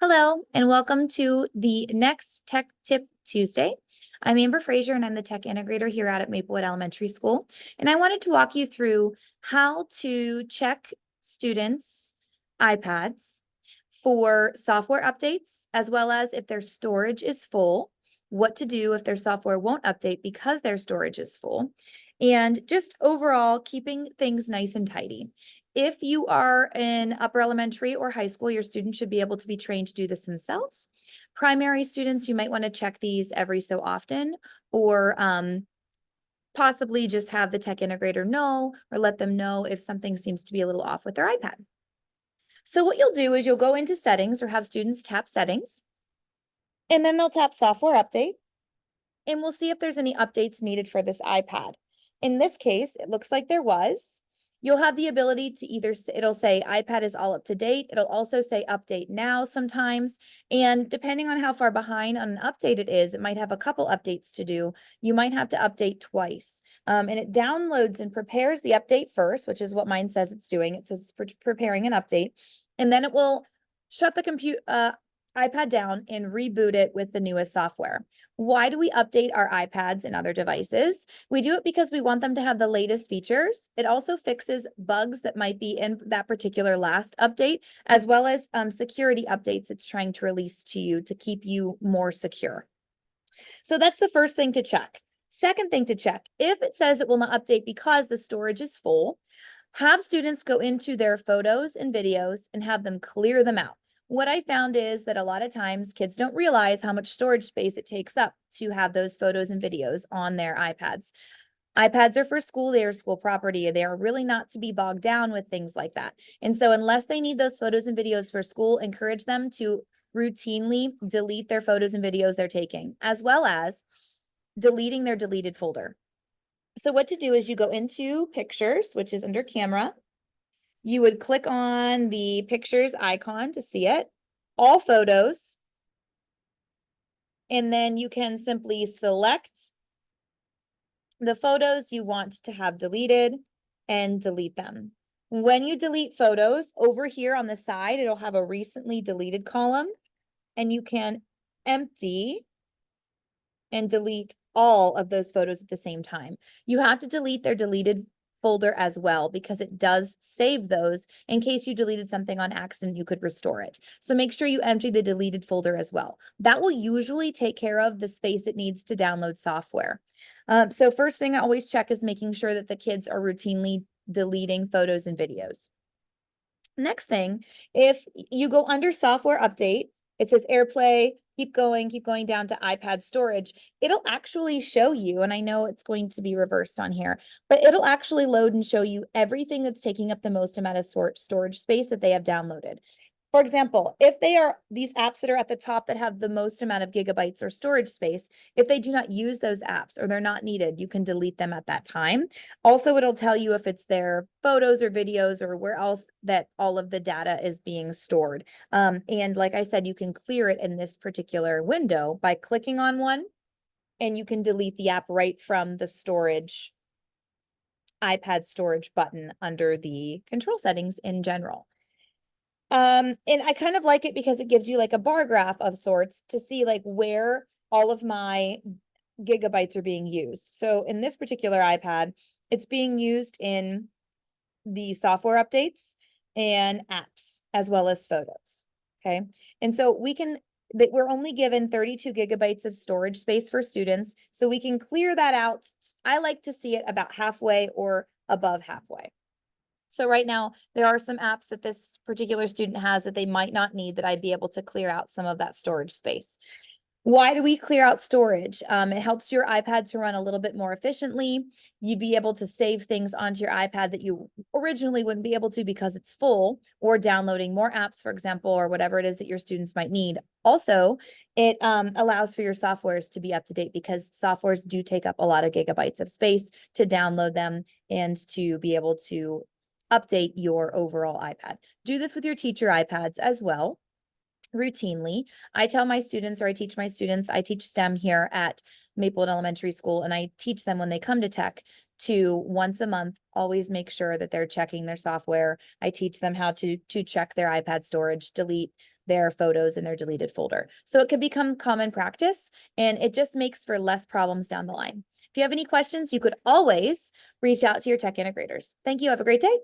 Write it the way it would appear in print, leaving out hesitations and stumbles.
Hello, and welcome to the next Tech Tip Tuesday. I'm Amber Frazier, and I'm the tech integrator here at Maplewood Elementary School. And I wanted to walk you through how to check students' iPads for software updates, as well as if their storage is full, what to do if their software won't update because their storage is full, and just overall keeping things nice and tidy. If you are in upper elementary or high school, your students should be able to be trained to do this themselves. Primary students, you might want to check these every so often, or possibly just have the tech integrator know or let them know if something seems to be a little off with their iPad. So what you'll do is you'll go into settings or have students tap settings, and then they'll tap software update, and we'll see if there's any updates needed for this iPad. In this case, it looks like there was. You'll have the ability to either, it'll say iPad is all up to date. It'll also say update now sometimes. And depending on how far behind on an update it is, it might have a couple updates to do. You might have to update twice. And it downloads and prepares the update first, which is what mine says it's doing. It says it's preparing an update. And then it will shut the iPad down and reboot it with the newest software. Why do we update our iPads and other devices? We do it because we want them to have the latest features. It also fixes bugs that might be in that particular last update, as well as security updates it's trying to release to you to keep you more secure. So that's the first thing to check. Second thing to check, if it says it will not update because the storage is full, have students go into their photos and videos and have them clear them out. What I found is that a lot of times kids don't realize how much storage space it takes up to have those photos and videos on their iPads. iPads are for school, they are school property. They are really not to be bogged down with things like that. And so unless they need those photos and videos for school, encourage them to routinely delete their photos and videos they're taking, as well as deleting their deleted folder. So what to do is you go into pictures, which is under camera. You would click on the pictures icon to see it, all photos, and then you can simply select the photos you want to have deleted and delete them. When you delete photos, over here on the side, it'll have a recently deleted column, and you can empty and delete all of those photos at the same time. You have to delete their deleted folder as well, because it does save those in case you deleted something on accident, you could restore it. So make sure you empty the deleted folder as well. That will usually take care of the space it needs to download software. So first thing I always check is making sure that the kids are routinely deleting photos and videos. Next thing, if you go under software update, it says AirPlay, keep going down to iPad storage. It'll actually show you, and I know it's going to be reversed on here, but it'll actually load and show you everything that's taking up the most amount of storage space that they have downloaded. For example, if they are these apps that are at the top that have the most amount of gigabytes or storage space, if they do not use those apps or they're not needed, you can delete them at that time. Also, it'll tell you if it's their photos or videos or where else that all of the data is being stored. And like I said, you can clear it in this particular window by clicking on one, and you can delete the app right from the storage, iPad storage button under the control settings in general. And I kind of like it because it gives you like a bar graph of sorts to see like where all of my gigabytes are being used. So in this particular iPad, it's being used in the software updates and apps, as well as photos. Okay. And so we're only given 32 gigabytes of storage space for students. So we can clear that out. I like to see it about halfway or above halfway. So right now, there are some apps that this particular student has that they might not need, that I'd be able to clear out some of that storage space. Why do we clear out storage? It helps your iPad to run a little bit more efficiently. You'd be able to save things onto your iPad that you originally wouldn't be able to because it's full, or downloading more apps, for example, or whatever it is that your students might need. Also, it allows for your softwares to be up to date, because softwares do take up a lot of gigabytes of space to download them and to be able to update your overall iPad. Do this with your teacher iPads as well, routinely. I tell my students, or I teach my students, I teach STEM here at Maplewood Elementary School, and I teach them when they come to tech to once a month always make sure that they're checking their software. I teach them how to check their iPad storage, delete their photos in their deleted folder. So it could become common practice, and it just makes for less problems down the line. If you have any questions, you could always reach out to your tech integrators. Thank you. Have a great day.